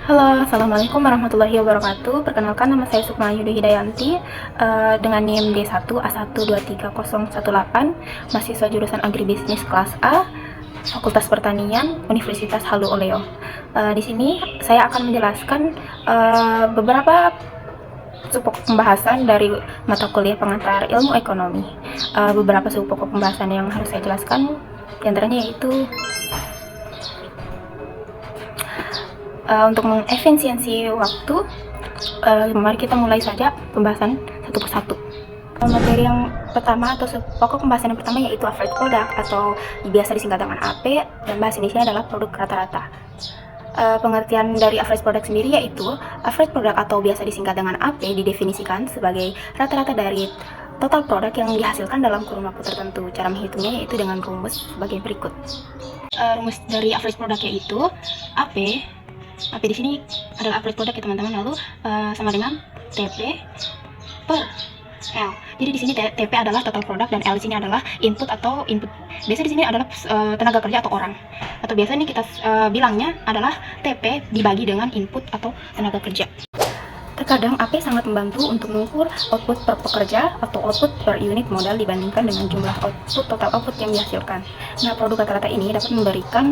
Halo, Assalamualaikum warahmatullahi wabarakatuh. Perkenalkan, nama saya Sukma Yudi Hidayanti, dengan NIM D1A123018, mahasiswa jurusan Agribisnis kelas A, Fakultas Pertanian, Universitas Halu Oleo. Di sini saya akan menjelaskan beberapa subpokok pembahasan dari mata kuliah pengantar ilmu ekonomi. Beberapa subpokok pembahasan yang harus saya jelaskan, diantaranya yaitu untuk mengefisiensi waktu. Mari kita mulai saja pembahasan satu persatu. Materi yang pertama atau pokok pembahasan yang pertama yaitu average product atau biasa disingkat dengan AP, dan bahasa Indonesia adalah produk rata-rata. Pengertian dari average product sendiri yaitu average product atau biasa disingkat dengan AP didefinisikan sebagai rata-rata dari total produk yang dihasilkan dalam kurun waktu tertentu. Cara menghitungnya yaitu dengan rumus sebagai berikut. Rumus dari average product yaitu AP di sini adalah average product ya teman-teman, lalu sama dengan TP per L. Jadi di sini TP adalah total product dan L di sini adalah input atau input. Biasa di sini adalah tenaga kerja atau orang. Atau biasa ini kita bilangnya adalah TP dibagi dengan input atau tenaga kerja. Terkadang AP sangat membantu untuk mengukur output per pekerja atau output per unit modal dibandingkan dengan jumlah output total output yang dihasilkan. Nah, produk rata-rata ini dapat memberikan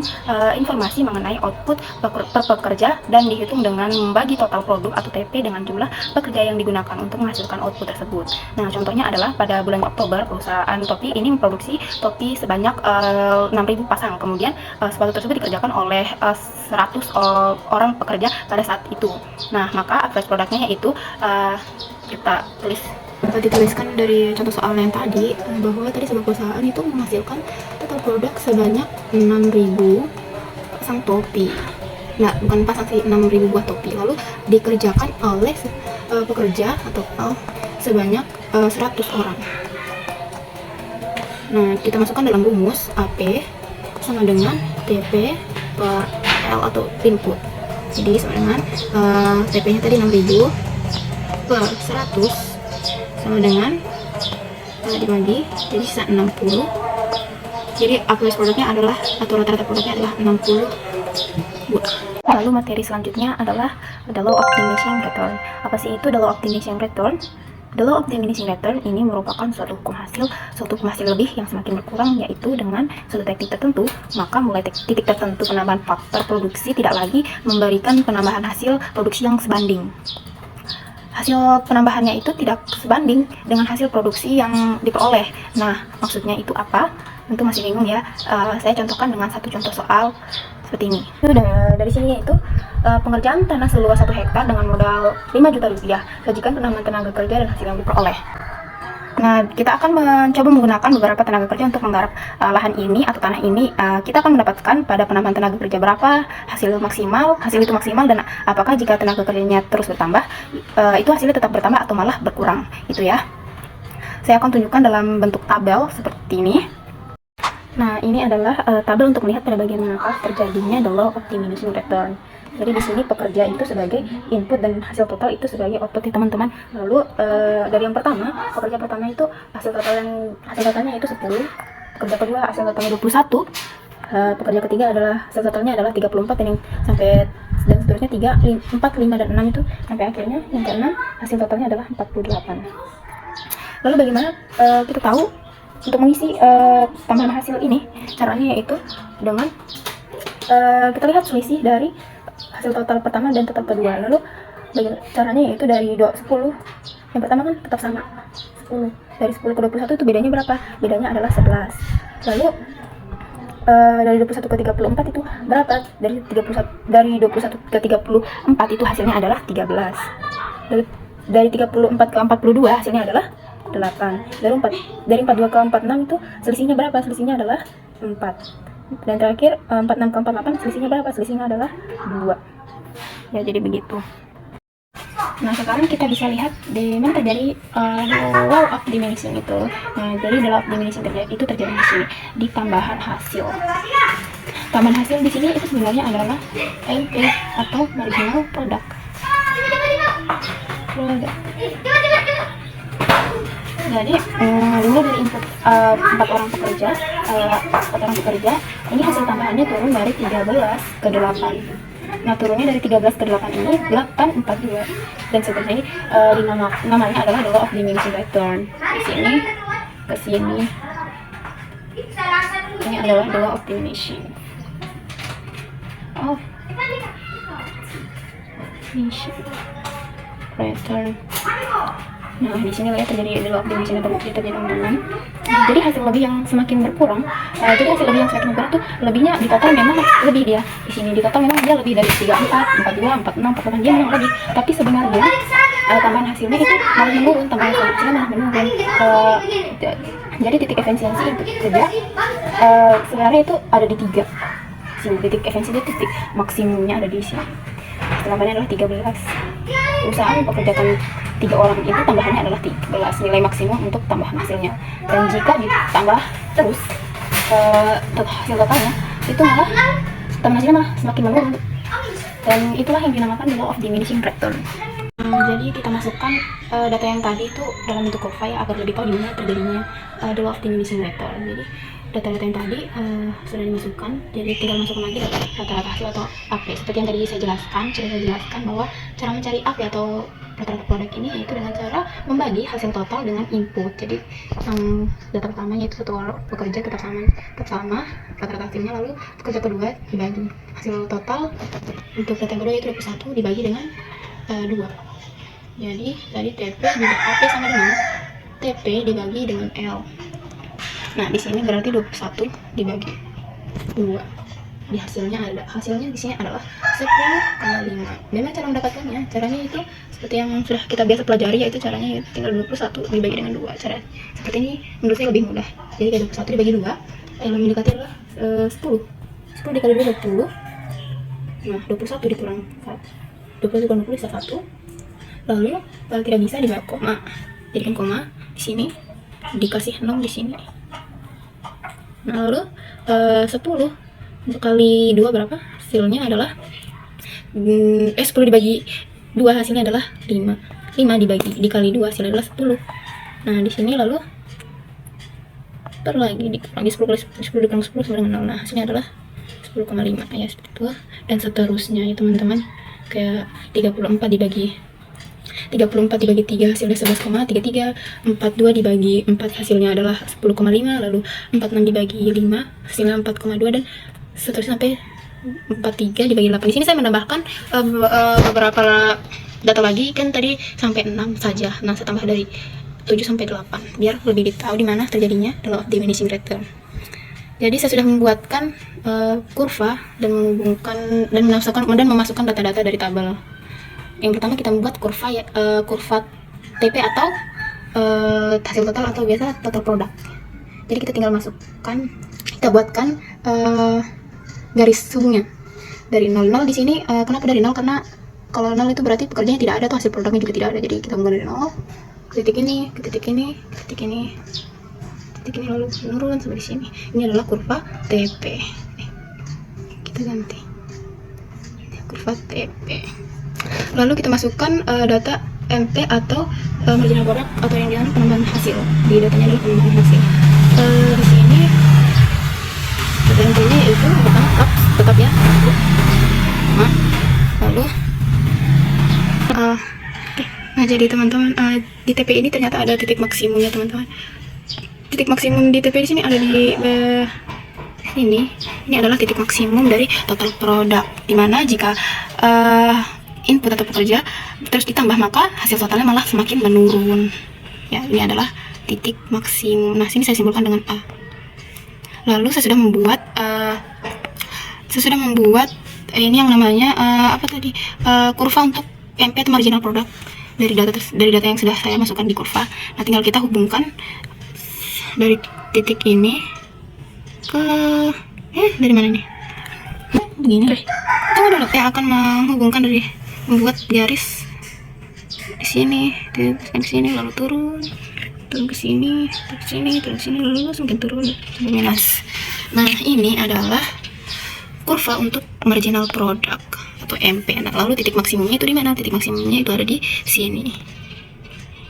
informasi mengenai output per pekerja dan dihitung dengan membagi total produk atau TP dengan jumlah pekerja yang digunakan untuk menghasilkan output tersebut. Nah, contohnya adalah pada bulan Oktober, perusahaan topi ini memproduksi topi sebanyak 6.000 pasang. Kemudian sepatu tersebut dikerjakan oleh 100 orang pekerja pada saat itu. Nah, maka average produknya yaitu kita dituliskan dari contoh soal yang tadi, bahwa tadi sebuah perusahaan itu menghasilkan total produk sebanyak 6.000 pasang topi. Nah, bukan pasang sih, 6.000 buah topi. Lalu dikerjakan oleh pekerja atau sebanyak 100 orang. Nah, kita masukkan dalam rumus AP sama dengan TP per L atau input. Jadi sama dengan TP-nya tadi 6.000 per 100 sama dengan dibagi, jadi sisa 60. Jadi average produknya adalah atau rata-rata produknya adalah 60 buah. Lalu materi selanjutnya adalah the law of diminishing return. Apa sih itu the law of diminishing return? The law of diminishing return ini merupakan suatu hukum hasil lebih yang semakin berkurang, yaitu dengan suatu titik tertentu, maka mulai titik tertentu penambahan faktor produksi tidak lagi memberikan penambahan hasil produksi yang sebanding. Hasil penambahannya itu tidak sebanding dengan hasil produksi yang diperoleh. Nah, maksudnya itu apa? Tentu masih bingung ya. Saya contohkan dengan satu contoh soal seperti ini. Dari sini yaitu pengerjaan tanah seluas 1 hektar dengan modal 5 juta rupiah. Sajikan penambahan tenaga kerja dan hasil yang diperoleh. Nah, kita akan mencoba menggunakan beberapa tenaga kerja untuk menggarap lahan ini atau tanah ini. Kita akan mendapatkan pada penambahan tenaga kerja berapa, hasil itu maksimal, dan apakah jika tenaga kerjanya terus bertambah, itu hasilnya tetap bertambah atau malah berkurang. Itu ya. Saya akan tunjukkan dalam bentuk tabel seperti ini. Nah, ini adalah tabel untuk melihat pada bagian manakah terjadinya the law of diminishing return. Jadi di sini pekerja itu sebagai input dan hasil total itu sebagai output ya teman-teman. Lalu dari yang pertama, pekerja pertama itu hasil totalnya itu 10, pekerja kedua hasil totalnya 21, pekerja ketiga adalah hasil totalnya adalah 34, dan yang sampai dan seterusnya 3, 4, 5 dan 6 itu sampai akhirnya yang ke-6 hasil totalnya adalah 48. Lalu bagaimana kita tahu untuk mengisi tambahan hasil ini? Caranya yaitu dengan kita lihat selisih dari hasil total pertama dan total kedua. Lalu caranya yaitu dari 10, yang pertama kan tetap sama 10, dari 10 ke 21 itu bedanya berapa? Bedanya adalah 11. Lalu dari 21 ke 34 itu berapa? Dari 21 ke 34 itu hasilnya adalah 13. Dari 34 ke 42 hasilnya adalah 8. Dari 42 ke 46 itu selisihnya berapa? Selisihnya adalah 4. Dan terakhir 46 ke 48 selisihnya berapa? Selisihnya adalah 2. Ya, jadi begitu. Nah, sekarang kita bisa lihat di mana terjadi the law of diminishing itu. Nah, jadi the law of diminishing itu terjadi di sini, di tambahan hasil. Tambahan hasil di sini itu sebenarnya adalah MP atau marginal product. Jadi mulai dari input 4 orang pekerja, ini hasil tambahannya turun dari 13 ke 8. Nah, turunnya dari 13 ke 8 ini 842 dan seterusnya. Ini namanya adalah the law of diminishing return. Di sini ke sini ini adalah the law of diminishing return. Nah, di sini ya terjadi the law of diminishing return, terjadi teman-teman. Jadi hasil lebih yang semakin berkurang, jadi hasil lebih yang semakin berkurang tuh lebihnya di total memang lebih dia. Di sini di total memang dia lebih dari 34, 42, 46, 48 dia memang lebih. Tapi sebenarnya tambahan hasilnya itu malah menurun, tambahan hasilnya malah menurun. Jadi titik efisiensi untuk kerja sebenarnya itu ada di 3. Sini titik efisiensi itu titik maksimumnya ada di sini. Tambahannya adalah 13. Perusahaan mempekerjakan 3 orang itu tambahannya adalah 13 nilai maksimum untuk tambahan hasilnya. Dan jika ditambah terus hasil totalnya itu malah tambahan hasilnya malah semakin menurun. Dan itulah yang dinamakan the law of diminishing return. Jadi kita masukkan data yang tadi itu dalam bentuk kurva ya, agar lebih tahu di mana terjadinya the law of diminishing return. Jadi data-data yang tadi sudah dimasukkan, jadi tinggal masukkan lagi rata-rata hasil atau AP. Seperti yang tadi saya jelaskan bahwa cara mencari AP atau rata-rata produk ini yaitu dengan cara membagi hasil total dengan input. Jadi data pertama yaitu satu orang bekerja tetap sama rata-rata hasilnya, lalu pekerja kedua dibagi hasil total untuk data yang kedua yaitu 21 dibagi dengan 2. Jadi tadi TP dibagi AP sama dengan TP dibagi dengan L. Nah, di sini berarti 21 dibagi 2. Di hasilnya di sini adalah 10,5. Memang cara mendapatkannya, caranya itu seperti yang sudah kita biasa pelajari, yaitu caranya tinggal 21 dibagi dengan 2. Cara seperti ini menurut saya lebih mudah. Jadi 21 dibagi 2, yang lebih mendekati adalah 10. 10 dikali 2 20. Nah, 21 dikurang 1. 21 dikurang 20 bisa 1. Lalu kalau tidak bisa dibagi koma. Jadikan koma di sini, dikasih 6 di sini. Nah, lalu 10 kali 2 berapa? Hasilnya adalah 10 dibagi 2 hasilnya adalah 5. 5 dikali 2 hasilnya adalah 10. Nah, di sini lalu dikurangi 10 dikurang 10 sama dengan 0. Nah, hasilnya adalah 10,5 ya, seperti itu. Dan seterusnya ya teman-teman. Kayak 34 dibagi 3 hasilnya 11,33, 42 dibagi 4 hasilnya adalah 10,5, lalu 46 dibagi 5 hasilnya 4,2, dan seterusnya sampai 43 dibagi 8. Di sini saya menambahkan beberapa data lagi, kan tadi sampai 6 saja. Nah, saya tambah dari 7 sampai 8 biar lebih tahu di mana terjadinya the law of diminishing return. Jadi saya sudah membuatkan kurva dan menghubungkan dan memasukkan data-data dari tabel. Yang pertama kita membuat kurva TP atau hasil total atau biasa total produk. Jadi kita tinggal kita buatkan garis hubungnya dari 00 di sini. Kenapa dari 0? Karena kalau 0 itu berarti pekerjaannya tidak ada atau hasil produknya juga tidak ada. Jadi kita mulai dari 0 ke titik ini, ke titik ini, ke titik ini, titik ini, lalu menurun sampai di sini. Ini adalah kurva TP. Kita ganti kurva TP. Lalu kita masukkan data MP atau marginal product, atau yang dinamakan penambahan hasil. Di datanya adalah penambahan hasil. Di sini data MP-nya itu pertama tetap ya. Lalu nah, jadi teman-teman di TP ini ternyata ada titik maksimumnya teman-teman. Titik maksimum di TP di sini ada di ini. Ini adalah titik maksimum dari total produk, dimana jika input atau pekerja terus ditambah maka hasil totalnya malah semakin menurun. Ya, ini adalah titik maksimum. Nah, sini saya simbolkan dengan A. Lalu saya sudah membuat ini yang namanya kurva untuk MP atau marginal product dari data yang sudah saya masukkan di kurva. Nah, tinggal kita hubungkan dari titik ini ke dari mana nih? Begini. Tunggu dulu, saya akan menghubungkan membuat garis di sini, di sini, lalu turun ke sini, turun ke sini, lalu langsung turun sampai minus. Nah, ini adalah kurva untuk marginal product atau MP. Nah, lalu titik maksimumnya itu di mana? Titik maksimumnya itu ada di sini.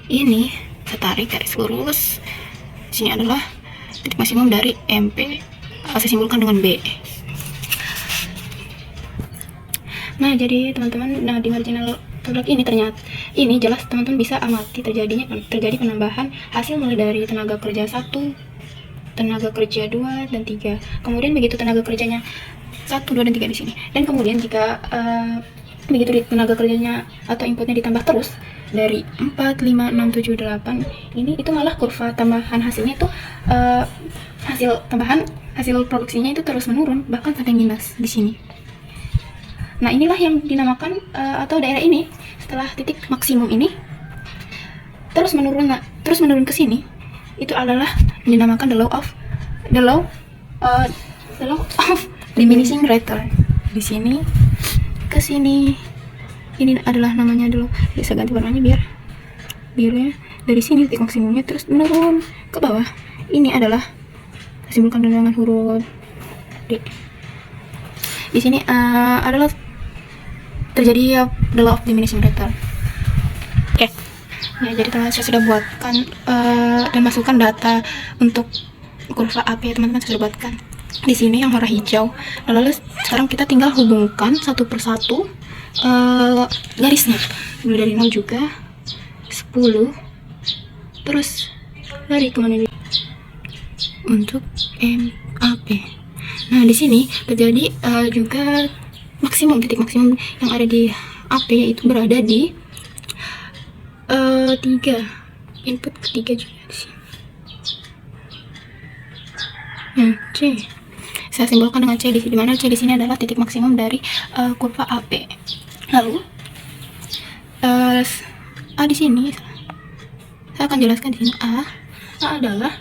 Ini saya tarik garis lurus. Sini adalah titik maksimum dari MP. Saya simbolkan dengan B. Nah, jadi teman-teman, nah di marginal produk ini ternyata ini jelas teman-teman bisa amati terjadi penambahan hasil mulai dari tenaga kerja 1, tenaga kerja 2 dan 3. Kemudian begitu tenaga kerjanya 1, 2 dan 3 di sini. Dan kemudian jika begitu di tenaga kerjanya atau inputnya ditambah terus dari 4, 5, 6, 7, 8 ini, itu malah kurva tambahan hasilnya itu hasil produksinya itu terus menurun, bahkan sampai minus di sini. Nah, inilah yang dinamakan atau daerah ini setelah titik maksimum ini terus menurun ke sini, itu adalah dinamakan the law of diminishing return. Di sini ke sini, ini adalah namanya dulu, bisa ganti warnanya biar birunya. Dari sini titik maksimumnya terus menurun ke bawah. Ini adalah simbolkan dengan huruf D. Di sini adalah terjadi the law of diminishing return. Oke. Ya, jadi teman-teman saya sudah buatkan dan masukkan data untuk kurva AP, teman-teman sudah buatkan di sini yang warna hijau. Lalu sekarang kita tinggal hubungkan satu persatu garisnya, mulai dari 0 juga, 10, terus dari kemana ini untuk MAP. Nah, di sini terjadi juga titik maksimum yang ada di AP, yaitu berada di 3, input ketiga juga di sini. C, saya simbolkan dengan C, di mana C di sini adalah titik maksimum dari kurva AP. Lalu A di sini saya akan jelaskan di sini. A adalah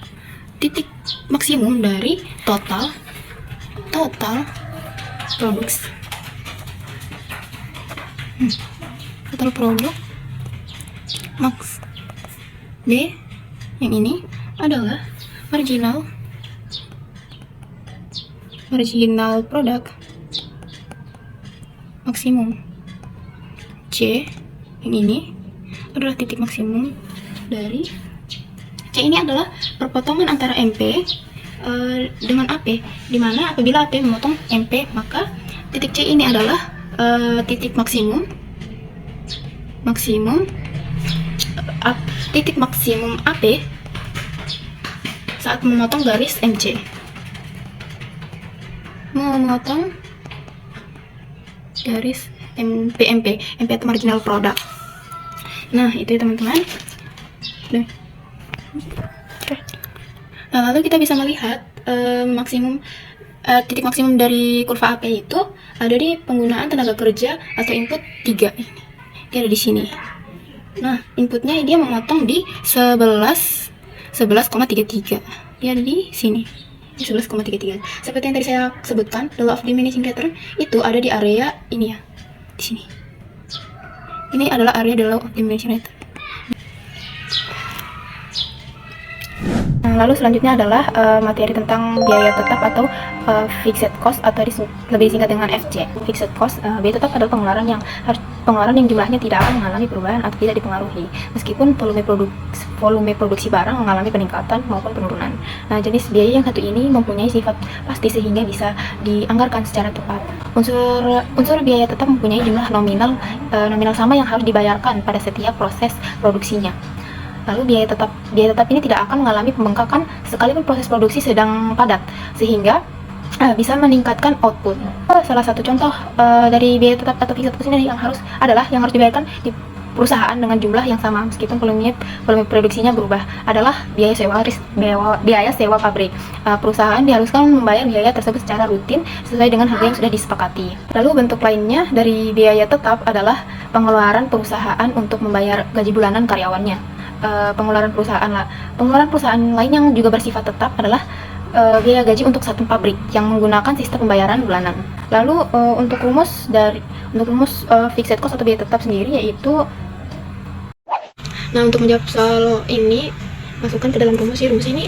titik maksimum dari total produksi. Total produk max. B yang ini adalah marginal produk maksimum. C yang ini adalah titik maksimum dari C. Ini adalah perpotongan antara MP dengan AP, dimana apabila AP memotong MP, maka titik C ini adalah titik maksimum titik maksimum AP saat memotong garis MC, memotong garis MP atau marginal product. Nah, itu ya teman-teman. Nah, lalu kita bisa melihat titik maksimum dari kurva AP itu ada di penggunaan tenaga kerja atau input 3 ini. Dia ada di sini. Nah, inputnya dia memotong di 11,33. Dia ada di sini. 11,33. Seperti yang tadi saya sebutkan, the law of diminishing return itu ada di area ini ya. Di sini. Ini adalah area the law of diminishing return. Nah, lalu selanjutnya adalah materi tentang biaya tetap atau fixed cost, atau lebih disingkat dengan FC. Fixed cost, biaya tetap adalah pengeluaran yang jumlahnya tidak akan mengalami perubahan atau tidak dipengaruhi meskipun volume produksi barang mengalami peningkatan maupun penurunan. Nah, jenis biaya yang satu ini mempunyai sifat pasti sehingga bisa dianggarkan secara tepat. Unsur biaya tetap mempunyai jumlah nominal sama yang harus dibayarkan pada setiap proses produksinya. Lalu biaya tetap ini tidak akan mengalami pembengkakan sekalipun proses produksi sedang padat, sehingga bisa meningkatkan output. Salah satu contoh dari biaya tetap atau fixed cost ini yang harus dibayarkan di perusahaan dengan jumlah yang sama meskipun volume produksinya berubah adalah biaya sewa pabrik. Perusahaan diharuskan membayar biaya tersebut secara rutin sesuai dengan harga yang sudah disepakati. Lalu bentuk lainnya dari biaya tetap adalah pengeluaran perusahaan untuk membayar gaji bulanan karyawannya. Pengeluaran perusahaan lain yang juga bersifat tetap adalah biaya gaji untuk satu pabrik yang menggunakan sistem pembayaran bulanan. Lalu untuk rumus fixed cost atau biaya tetap sendiri yaitu, nah, untuk menjawab soal ini masukkan ke dalam rumus ini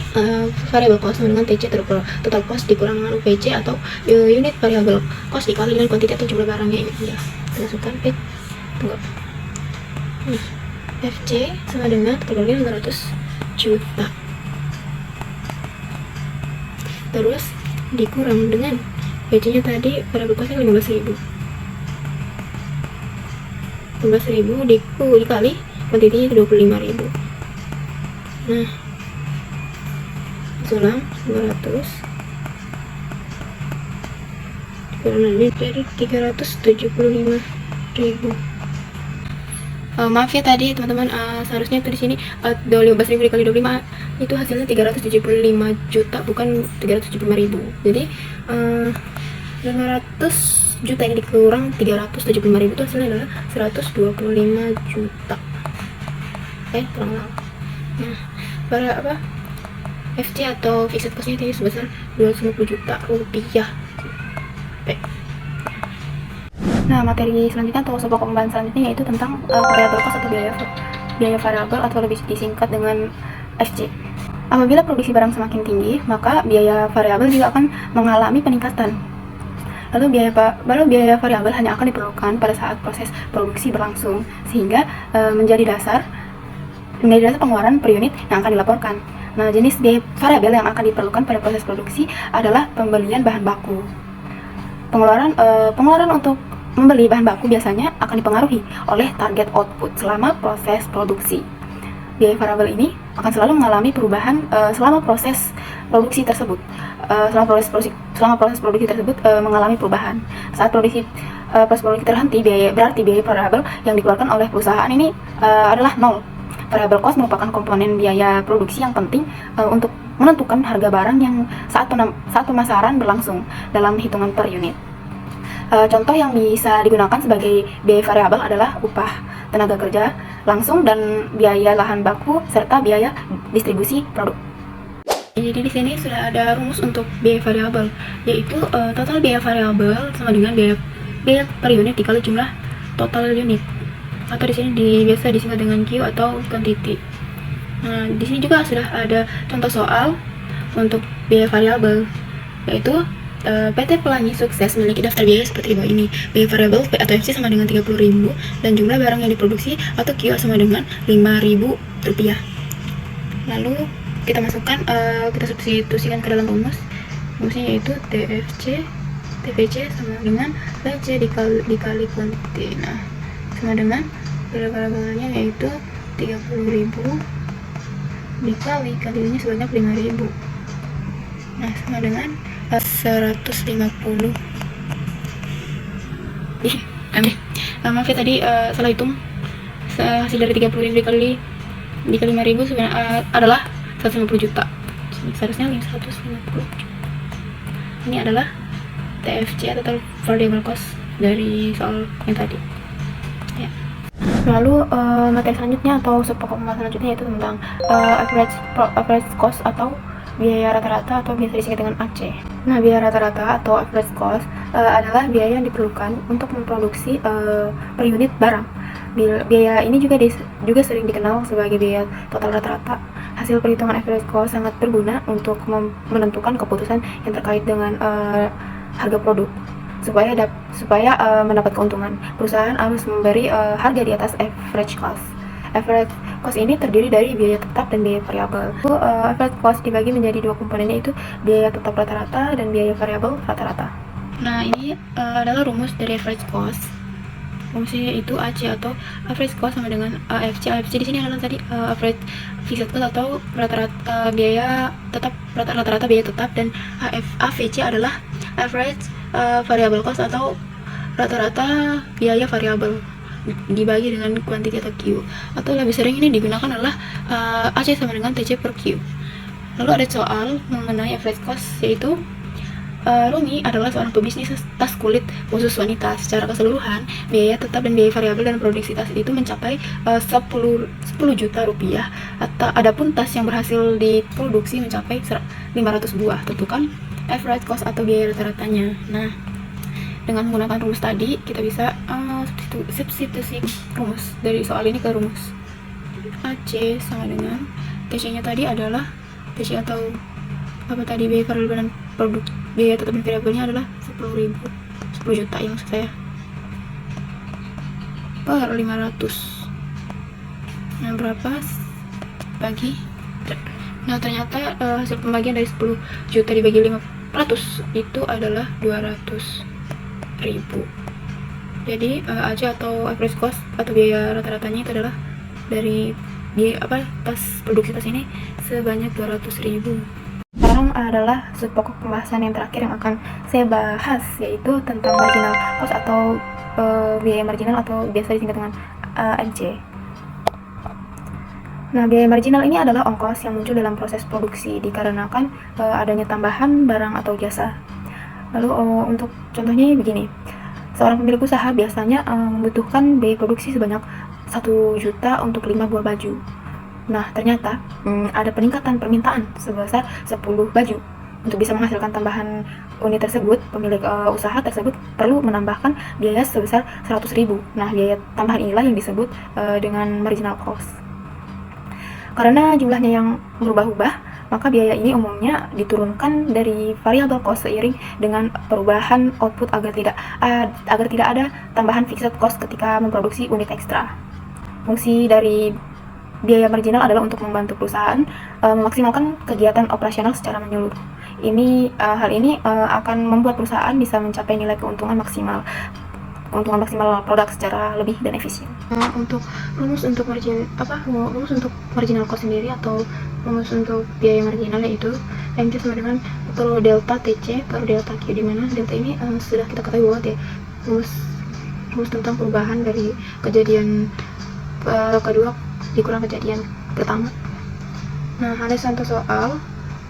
variable cost sama dengan TC total cost dikurang dengan UPC atau unit variable cost dikali dengan kuantiti atau jumlah barangnya ini ya. Masukkan FC sama dengan totalnya 500 juta. Terus dikurang dengan PC nya tadi variable costnya 15.000. 15.000 dikali kuantitinya itu 25.000. Nah, ulang 200 karena dari 375.000. Maaf ya tadi teman-teman, seharusnya itu di sini 15.000 dikali 25 itu hasilnya 375 juta, bukan 375.000. Jadi 500 juta ini dikurang 375.000 itu hasilnya adalah 125 juta. Kurang. Nah, para FC atau fixed cost-nya ini sebesar 250 juta rupiah. Nah, materi selanjutnya atau sebuah pembahasan selanjutnya yaitu tentang variable cost atau biaya variabel atau lebih disingkat dengan FC. Apabila produksi barang semakin tinggi, maka biaya variabel juga akan mengalami peningkatan. Lalu biaya variabel hanya akan diperlukan pada saat proses produksi berlangsung, sehingga menjadi dasar pengeluaran per unit yang akan dilaporkan. Nah, jenis biaya variabel yang akan diperlukan pada proses produksi adalah pembelian bahan baku. Pengeluaran untuk membeli bahan baku biasanya akan dipengaruhi oleh target output selama proses produksi. Biaya variabel ini akan selalu mengalami perubahan selama proses produksi tersebut. Selama proses produksi tersebut mengalami perubahan. Saat proses produksi terhenti, berarti biaya variabel yang dikeluarkan oleh perusahaan ini adalah nol. Variable cost merupakan komponen biaya produksi yang penting untuk menentukan harga barang yang saat pemasaran berlangsung dalam hitungan per unit. Contoh yang bisa digunakan sebagai biaya variabel adalah upah tenaga kerja langsung dan biaya lahan baku serta biaya distribusi produk. Jadi di sini sudah ada rumus untuk biaya variabel, yaitu total biaya variabel sama dengan biaya per unit dikali jumlah total unit, atau di sini biasa disingkat dengan Q atau quantity. Nah, di sini juga sudah ada contoh soal untuk biaya variabel, yaitu PT Pelangi Sukses memiliki daftar biaya seperti di bawah ini. Biaya variabel P atau FC sama dengan 30.000 dan jumlah barang yang diproduksi atau Q sama dengan 5.000 rupiah. Lalu kita masukkan, kita substitusikan ke dalam rumusnya yaitu TPC sama dengan PC dikali kuantiti. Nah, sama dengan biaya variabelnya yaitu 30.000 dikalinya sebanyak 5.000. Nah, sama dengan 150. Maaf ya tadi salah hitung. Hasil dari 30.000 dikali 5.000 sebenarnya adalah 150 juta. Seharusnya 150 juta. Ini adalah TFC atau total variable cost dari soal yang tadi. Ya. Lalu materi selanjutnya atau pokok pembahasan selanjutnya yaitu tentang average cost atau biaya rata-rata atau biasa disingkat dengan AC. Nah, biaya rata-rata atau average cost adalah biaya yang diperlukan untuk memproduksi per unit barang. Biaya ini juga sering dikenal sebagai biaya total rata-rata. Hasil perhitungan average cost sangat berguna untuk menentukan keputusan yang terkait dengan harga produk. Supaya mendapat keuntungan, perusahaan harus memberi harga di atas average cost. Average cost ini terdiri dari biaya tetap dan biaya variabel. Average cost dibagi menjadi dua komponen, yaitu biaya tetap rata-rata dan biaya variabel rata-rata. Nah, ini adalah rumus dari average cost. Rumusnya yaitu AC atau average cost sama dengan AFC. AFC di sini adalah tadi average fixed cost atau rata-rata biaya tetap, rata-rata biaya tetap, dan AVC adalah average variable cost atau rata-rata biaya variabel dibagi dengan kuantiti atau Q, atau lebih sering ini digunakan adalah AC sama dengan TC per Q. Lalu ada soal mengenai average cost, yaitu Rumi adalah seorang pebisnis tas kulit khusus wanita. Secara keseluruhan, biaya tetap dan biaya variabel dan produksi tas itu mencapai 10 juta rupiah. Adapun tas yang berhasil diproduksi mencapai 500 buah. Tentukan average cost atau biaya rata-ratanya. Nah, dengan menggunakan rumus tadi, kita bisa substitusi rumus dari soal ini ke rumus. AC sama dengan TC nya tadi adalah TC atau apa tadi, biaya variabel dan produk, biaya tetap dan variabelnya adalah 10 juta yang maksud saya, per 500. Nah, berapa bagi? Nah, ternyata hasil pembagian dari 10 juta dibagi 500 itu adalah 200.000. Jadi AJ atau average cost atau biaya rata-ratanya itu adalah dari tas produksi tas ini sebanyak 200.000. Sekarang adalah pokok pembahasan yang terakhir yang akan saya bahas, yaitu tentang marginal cost atau biaya marginal atau biasa disingkat dengan MC. Nah, biaya marginal ini adalah ongkos yang muncul dalam proses produksi dikarenakan adanya tambahan barang atau jasa. Lalu untuk contohnya begini, seorang pemilik usaha biasanya membutuhkan biaya produksi sebanyak 1 juta untuk 5 buah baju. Nah, ternyata ada peningkatan permintaan sebesar 10 baju. Untuk bisa menghasilkan tambahan unit tersebut, pemilik usaha tersebut perlu menambahkan biaya sebesar 100.000. Nah, biaya tambahan inilah yang disebut dengan marginal cost. Karena jumlahnya yang berubah-ubah, maka biaya ini umumnya diturunkan dari variable cost seiring dengan perubahan output agar tidak ada tambahan fixed cost ketika memproduksi unit ekstra. Fungsi dari biaya marginal adalah untuk membantu perusahaan memaksimalkan kegiatan operasional secara menyeluruh. Hal ini akan membuat perusahaan bisa mencapai nilai keuntungan maksimal produk secara lebih dan efisien. Untuk rumus untuk marginal cost sendiri atau rumus untuk biaya marginal yaitu MC sama dengan per delta TC per delta Q, di mana delta ini sudah kita ketahui bahwa rumus tentang perubahan dari kejadian kedua dikurang kejadian pertama. Nah, ada satu soal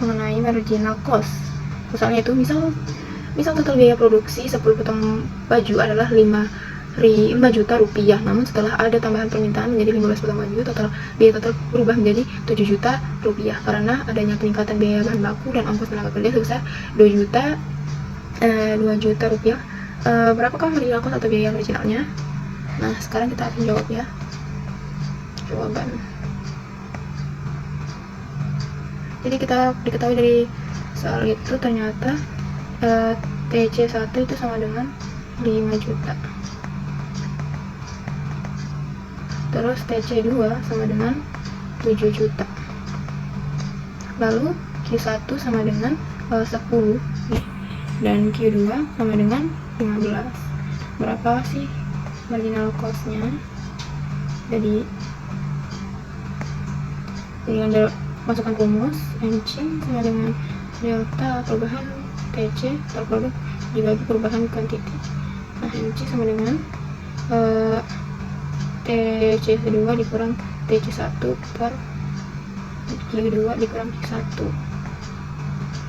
mengenai marginal cost. Misalnya itu misal total biaya produksi 10 potong baju adalah 5 juta rupiah, namun setelah ada tambahan permintaan menjadi 15 potong baju, biaya total berubah menjadi 7 juta rupiah karena adanya peningkatan biaya bahan baku dan ongkos tenaga kerja sebesar 2 juta rupiah. Berapakah marginal cost atau biaya marginalnya? Nah, sekarang kita akan jawab ya. Jawaban. Jadi kita diketahui dari soal itu ternyata TC1 itu sama dengan 5 juta. Terus TC2 sama dengan 7 juta. Lalu Q1 sama dengan 10 dan Q2 sama dengan 15. Berapa sih marginal cost-nya? Jadi dengan masukkan rumus MC sama dengan delta perubahan TC per produk dibagi perubahan kuantiti. Nah, MC sama dengan TC2 dikurang TC1 per Q2 dikurang Q1.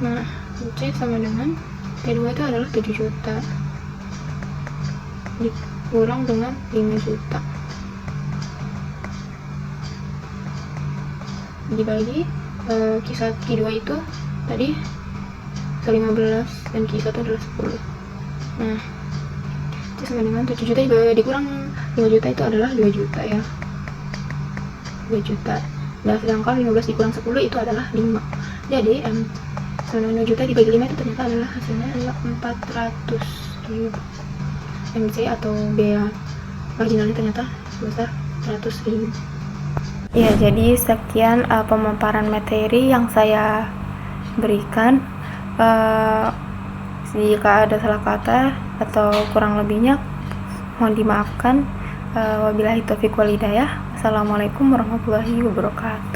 Nah, MC sama dengan T2 itu adalah 7 juta dikurang dengan 5 juta dibagi Q2 itu tadi 15 dan Q1 adalah 10. Nah, itu sama dengan 7 juta dikurang 5 juta itu adalah 2 juta ya. 2 juta. Nah, sedangkan 15 dikurang 10 itu adalah 5. Jadi 9 juta dibagi 5 itu ternyata adalah hasilnya adalah 400.000 MC atau biaya marginalnya ternyata sebesar 100.000. Ya, jadi sekian pemaparan materi yang saya berikan. Jika ada salah kata atau kurang lebihnya mohon dimaafkan. Wabillahi taufiq wal hidayah. Assalamualaikum warahmatullahi wabarakatuh.